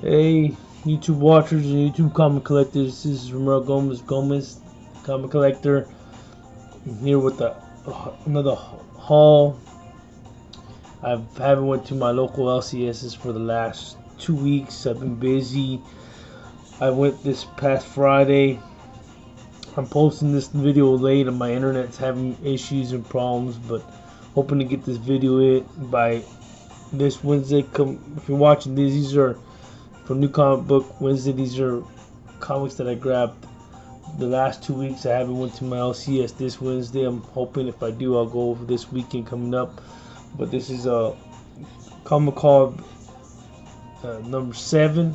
Hey, YouTube watchers and YouTube comic collectors, this is Romero Gomez, comic collector. I'm here with another haul. I haven't went to my local LCSs for the last 2 weeks. I've been busy. I went this past Friday. I'm posting this video late and my internet's having issues and problems, but hoping to get this video by this Wednesday. If you're watching these are for New Comic Book Wednesday. These are comics that I grabbed the last 2 weeks. I haven't went to my LCS this Wednesday. I'm hoping if I do, I'll go over this weekend coming up. But this is a comic called number 7,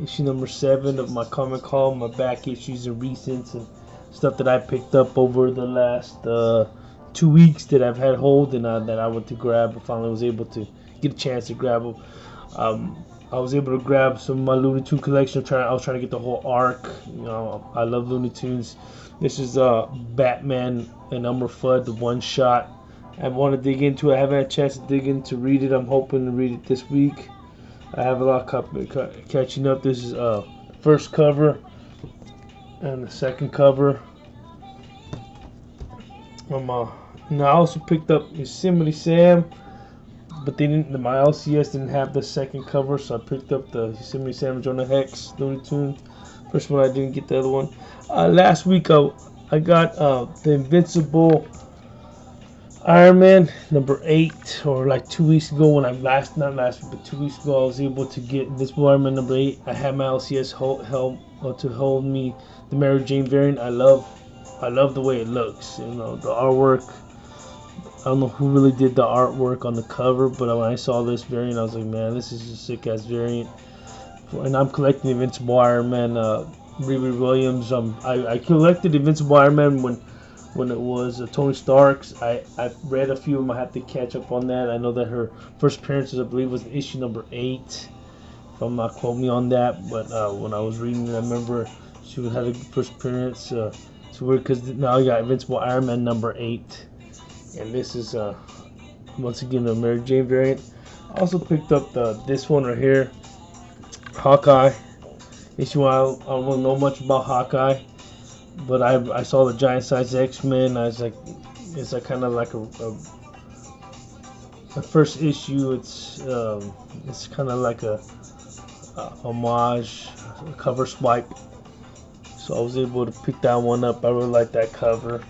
issue number 7 of my comic haul, my back issues and recents and stuff that I picked up over the last 2 weeks that I've had hold and that I went to grab. I finally was able to get a chance to grab them. I was able to grab some of my Looney Tunes collection. I was trying to get the whole arc. You know, I love Looney Tunes. This is Batman and Elmer Fudd, the one shot. I want to dig into it. I haven't had a chance to dig in to read it. I'm hoping to read it this week. I have a lot of catching up. This is the first cover and the second cover. And I also picked up Yosemite Sam, but they didn't. My LCS didn't have the second cover, so I picked up the Yosemite Sam Jonah Hex Looney Tunes. First one I didn't get the other one. Last week I got the Invincible Iron Man number 8, or like 2 weeks ago when not last week, but 2 weeks ago I was able to get Invincible Iron Man number 8. I had my LCS to hold me the Mary Jane variant. I love the way it looks. You know, the artwork. I don't know who really did the artwork on the cover, but when I saw this variant, I was like, man, this is a sick ass variant. And I'm collecting Invincible Iron Man, Riri Williams. I collected Invincible Iron Man when it was Tony Stark's. I read a few of them. I have to catch up on that. I know that her first appearance, I believe, was issue number 8. If I'm not quoting me on that, but when I was reading it, I remember she had a first appearance. It's weird because now I got Invincible Iron Man number 8. And this is once again the Mary Jane variant. I also picked up this one right here, Hawkeye. Issue I don't know much about Hawkeye, but I saw the giant size X-Men. I was like, it's like kind of like a first issue. It's kind of like a homage, a cover swipe. So I was able to pick that one up. I really like that cover.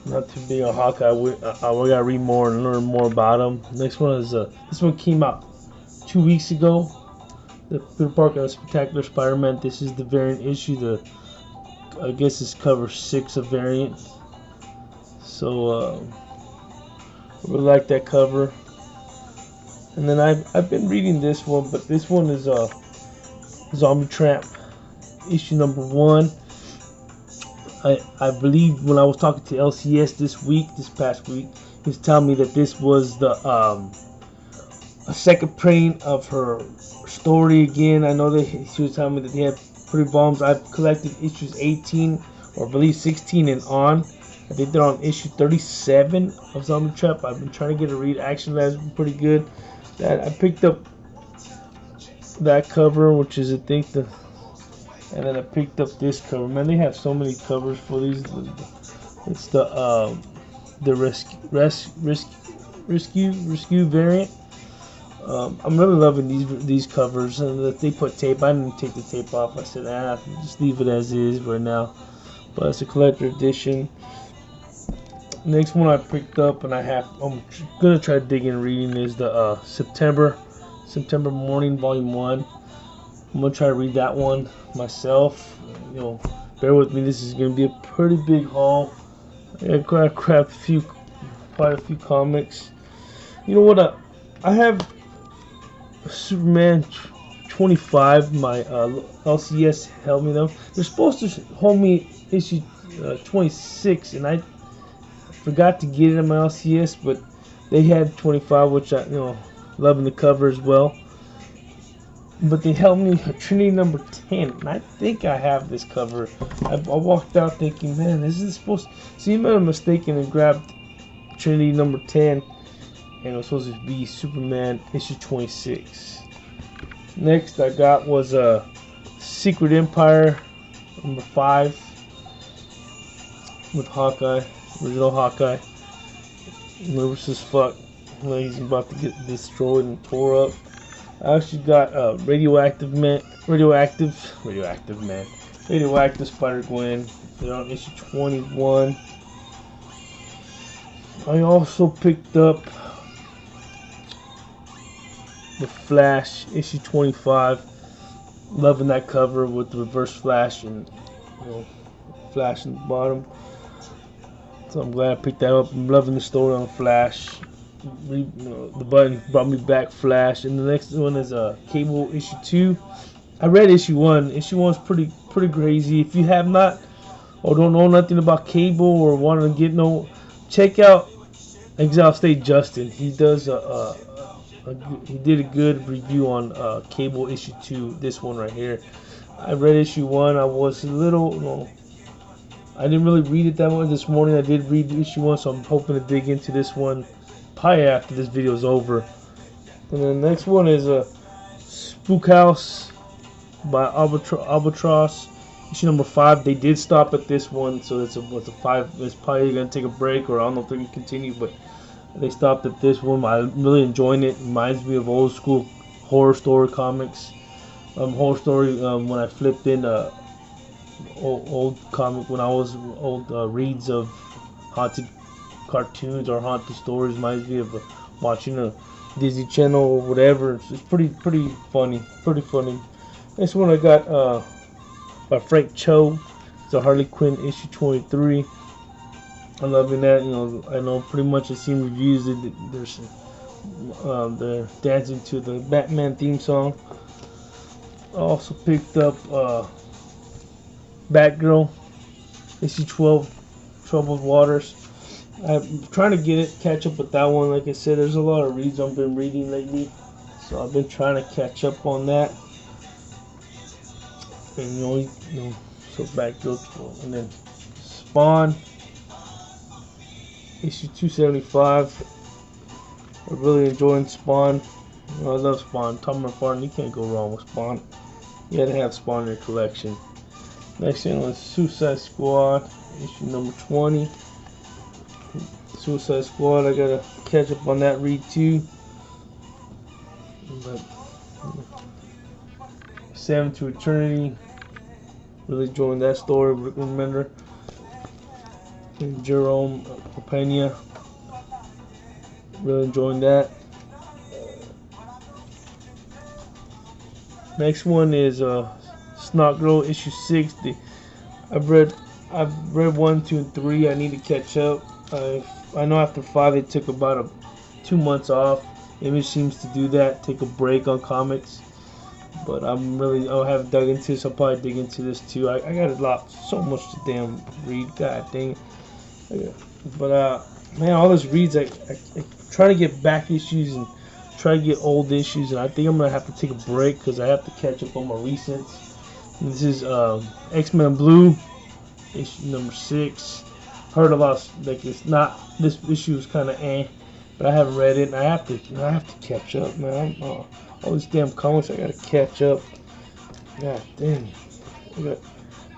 Not too big on Hawkeye. We gotta read more and learn more about him. Next one is this one came out 2 weeks ago. The Peter Parker Spectacular Spider-Man. This is the variant issue. I guess it's cover 6 of variant. So I really like that cover. And then I've been reading this one, but this one is Zombie Tramp issue number 1. I believe when I was talking to LCS this past week, he was telling me that this was the a second print of her story again. I know that she was telling me that they had pretty bombs. I've collected issues 18 or I believe 16 and on. I think they're on issue 37 of Zombie Trap. I've been trying to get a read. Action Lab's been pretty good. That I picked up that cover, which is I think and then I picked up this cover. Man, they have so many covers for these. It's the rescue variant. I'm really loving these covers. And they put tape. I didn't take the tape off. I said, just leave it as is right now. But it's a collector edition. Next one I picked up, and I'm gonna try to dig in reading is the September Morning Volume 1. I'm gonna try to read that one myself. You know, bear with me. This is gonna be a pretty big haul. I grab quite a few comics. You know what? I have Superman 25. My LCS held me them. They're supposed to hold me issue 26, and I forgot to get it in my LCS, but they had 25, which I loving the cover as well. But they held me Trinity number 10, and I think I have this cover. I walked out thinking, man, this is supposed to... See, I made a mistake and grabbed Trinity number 10. and it was supposed to be Superman issue 26. Next I got was Secret Empire number 5 with Hawkeye, original Hawkeye. Nervous as fuck. He's about to get destroyed and tore up. I actually got Radioactive Spider-Gwen. They're on issue 21. I also picked up the Flash issue 25. Loving that cover with the Reverse Flash and Flash in the bottom. So I'm glad I picked that up. I'm loving the story on Flash. The button brought me back Flash. And the next one is Cable issue 2. I read issue 1. Issue 1's pretty crazy. If you have not or don't know nothing about Cable or want to get check out Exile State Justin. He does he did a good review on Cable issue 2. This one right here. I read issue 1. I was a little I didn't really read it that much this morning. I did read issue 1, so I'm hoping to dig into this one probably after this video is over. And then the next one is Spook House by Albatross, issue number 5. They did stop at this one, so it's a 5. It's probably gonna take a break, or I don't know if they're gonna continue, but they stopped at this one. I'm really enjoying it. Reminds me of old school horror story comics. Horror story when I flipped in old comic when I was old reads of haunted cartoons or haunted stories. Reminds me of watching a Disney Channel or whatever. It's pretty funny. Next one I got by Frank Cho. It's a Harley Quinn issue 23. I'm loving that. I know pretty much I've seen reviews that they're dancing to the Batman theme song. I also picked up Batgirl issue 12, Troubled Waters. I'm trying to catch up with that one. Like I said, there's a lot of reads I've been reading lately, so I've been trying to catch up on that. And so Batgirl 12, and then Spawn issue 275. I'm really enjoying Spawn. I love Spawn. Tom McFarlane, you can't go wrong with Spawn. You gotta have Spawn in your collection. Next thing was Suicide Squad issue number 20. Suicide Squad, I gotta catch up on that read too. But Seven to Eternity, really enjoying that story. Rick Remender and Jerome Pena, really enjoying that. Next one is Snot Girl issue 6. I've read 1, 2, and 3. I need to catch up. I know after 5 they took about 2 months off. Image seems to do that, take a break on comics. But I haven't dug into this. I'll probably dig into this too. I got so much to damn read. God dang it. But man, all those reads, I try to get back issues and try to get old issues, and I think I'm gonna have to take a break because I have to catch up on my recents. And this is X-Men Blue issue number 6. Heard a lot, it's not, this issue is kind of but I haven't read it, and I have to catch up, man. All these damn comics, I gotta catch up. God dang. I got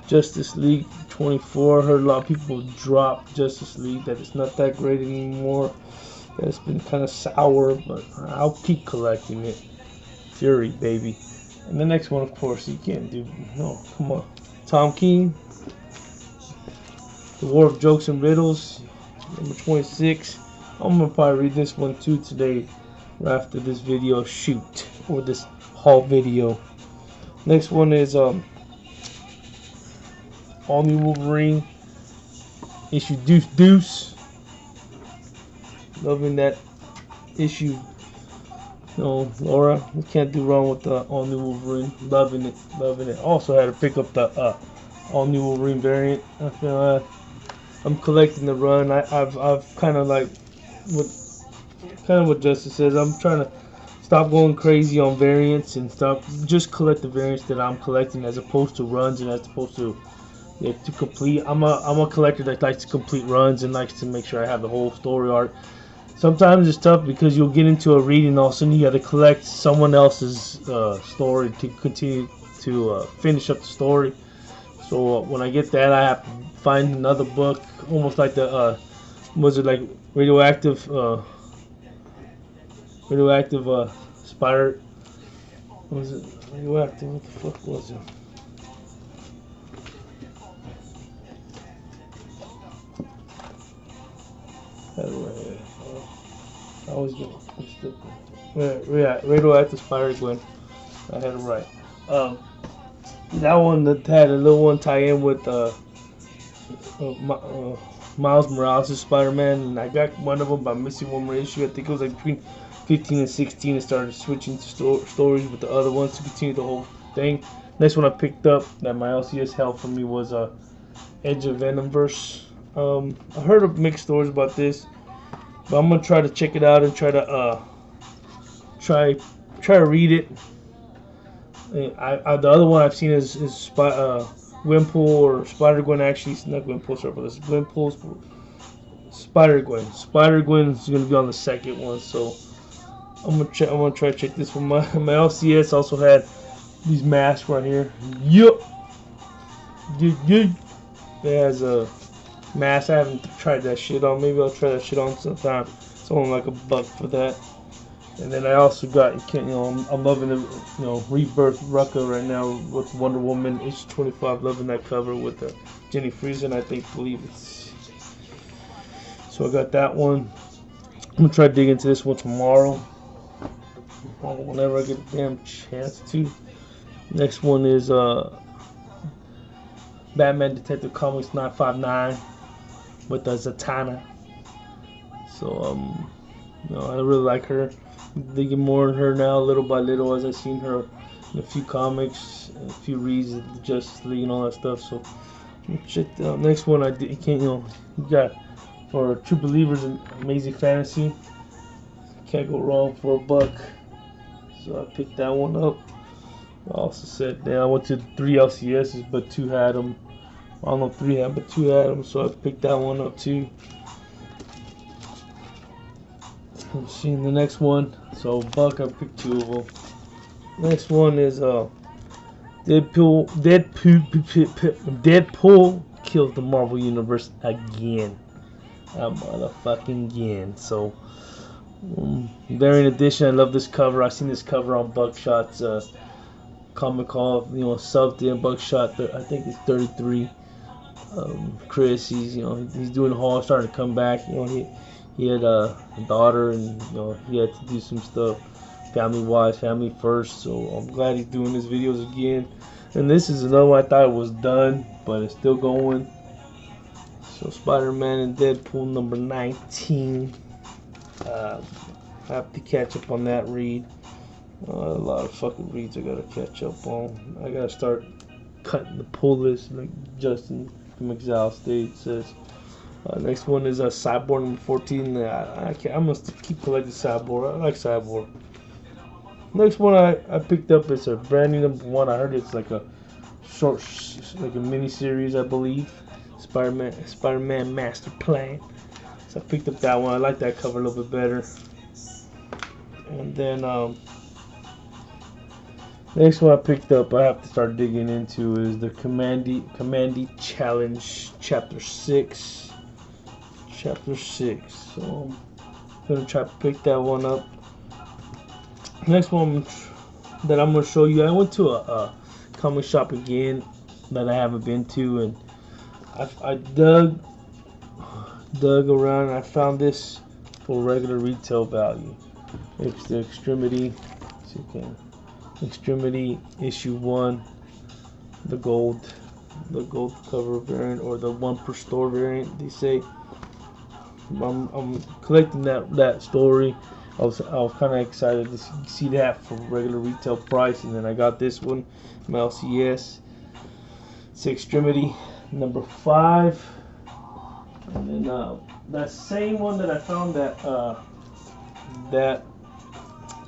Justice League 24. Heard a lot of people drop Justice League, that it's not that great anymore. That it's been kind of sour, but I'll keep collecting it. Fury, baby. And the next one, of course, you can't do. No, come on. Tom King, The War of Jokes and Riddles, number 26. I'm gonna probably read this one too today, right after this video shoot, or this haul video. Next one is All New Wolverine issue Deuce. Loving that issue. Laura, you can't do wrong with the All New Wolverine. Loving it. Also had to pick up the All New Wolverine variant. I feel I'm collecting the run. I've kind of like what Justice says. I'm trying to stop going crazy on variants and just collect the variants that I'm collecting, as opposed to runs and as opposed to to complete. I'm a collector that likes to complete runs and likes to make sure I have the whole story arc. sometimes it's tough because you'll get into a reading and all of a sudden you got to collect someone else's story to continue to finish up the story. So when I get that, I have to find another book, almost like the was it like radioactive spider? What was it radioactive? What the fuck was it? I always get radioactive spider Gwen. I had it right. That one that had a little one tie in with Miles Morales' Spider-Man, and I got one of them by missing one more issue. I think it was like between 15 and 16 and started switching to stories with the other ones to continue the whole thing. Next one I picked up that my LCS held for me was Edge of Venomverse. I heard of mixed stories about this, but I'm gonna try to check it out and try to try to read it. The other one I've seen is Gwenpool or Spider-Gwen. Actually, it's not Gwenpool, sorry, but it's Gwenpool's Spider-Gwen. Spider-Gwen is gonna be on the second one, so I'm gonna try to check this one. My LCS also had these masks right here. Yup. It has a mask. I haven't tried that shit on. Maybe I'll try that shit on sometime. It's only like $1 for that. And then I also got, I'm loving the, Rebirth Rucka right now with Wonder Woman issue 25. Loving that cover with Jenny Friesen, I believe it's. So I got that one. I'm gonna try to dig into this one tomorrow, whenever I get a damn chance to. Next one is Batman Detective Comics 959 with Zatanna. So I really like her. Digging more in her now, little by little, as I've seen her in a few comics, a few reads of the Justice League and all that stuff. So check the next one. You got for true believers in Amazing Fantasy. Can't go wrong for $1. So I picked that one up. I also said, I went to 3 LCSs, but 2 had them. I don't know if 3 had, but 2 had them. So I picked that one up too. I'm seeing the next one. So $1, I picked 2 of them. Next one is Deadpool kills the Marvel Universe again. Motherfucking again. So variant edition. I love this cover. I've seen this cover on Buckshot's Comic Hall. Subbed in Buckshot. I think it's 33. Chris, he's doing the haul, starting to come back. He had a daughter, and he had to do some stuff, family-wise, family first. So I'm glad he's doing his videos again. And this is another one I thought it was done, but it's still going. So Spider-Man and Deadpool number 19. I have to catch up on that read. A lot of fucking reads I gotta catch up on. I gotta start cutting the pull list like Justin from Exile State says. Next one is Cyborg number 14. I must keep collecting Cyborg. I like Cyborg. Next one I picked up is a brand new number 1. I heard it's like a short, like a mini series, I believe. Spider-Man Master Plan. So I picked up that one. I like that cover a little bit better. And then next one I picked up, I have to start digging into, is the Commandy Challenge Chapter 6. Chapter 6. So I'm gonna try to pick that one up. Next one that I'm gonna show you, I went to a comic shop again that I haven't been to, and I dug around and I found this for regular retail value. It's the Extremity issue 1, the gold cover variant, or the 1 per store variant, they say. I'm collecting that story. I was kind of excited to see that for regular retail price, and then I got this one, my LCS. It's Extremity number 5, and then that same one that I found, that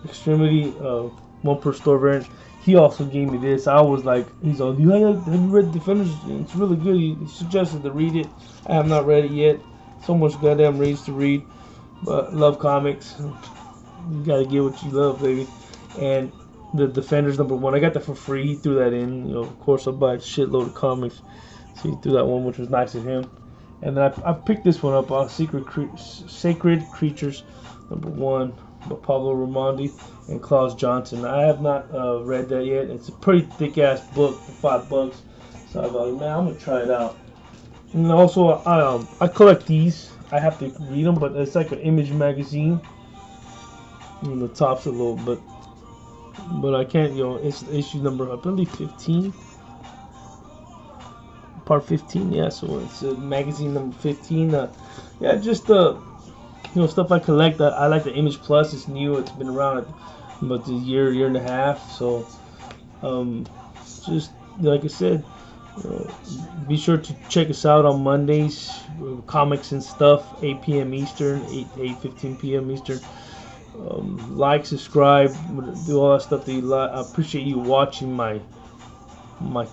Extremity 1 per store variant, he also gave me this. I was like, he's like, have you read Defenders? It's really good. He suggested to read it. I have not read it yet. So much goddamn reads to read. But love comics. You gotta get what you love, baby. And the Defenders #1, I got that for free. He threw that in. You know, of course, I buy a shitload of comics, so he threw that one, which was nice of him. And then I picked this one up on Sacred Creatures #1 by Pablo Raimondi and Klaus Johnson. I have not read that yet. It's a pretty thick ass book for $5. So I thought, man, I'm gonna try it out. And also, I collect these. I have to read them, but it's like an Image magazine. And the top's a little bit, but I can't. You know, it's issue number, I believe, 15. Part 15, yeah. So it's magazine number 15. Yeah, just you know, stuff I collect. I like the Image Plus. It's new. It's been around about a year and a half. So just like I said, be sure to check us out on Mondays, comics and stuff, 8 p.m. Eastern, 8:15 p.m. Eastern. Like, subscribe, do all that stuff that you like. I appreciate you watching my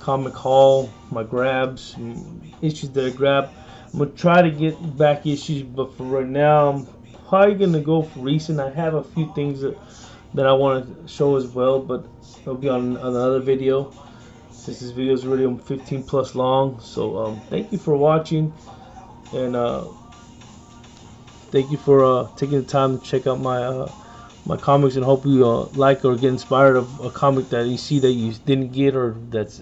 comic haul, my grabs, issues that I grab. I'm gonna try to get back issues, but for right now, I'm probably gonna go for recent. I have a few things that I want to show as well, but it'll be on another video, since this video is already 15 plus long. So thank you for watching, and thank you for taking the time to check out my comics, and hope you like or get inspired of a comic that you see that you didn't get, or that's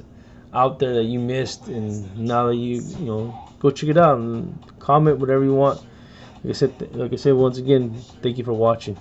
out there that you missed, and now that you know, go check it out and comment whatever you want. Like I said once again, thank you for watching.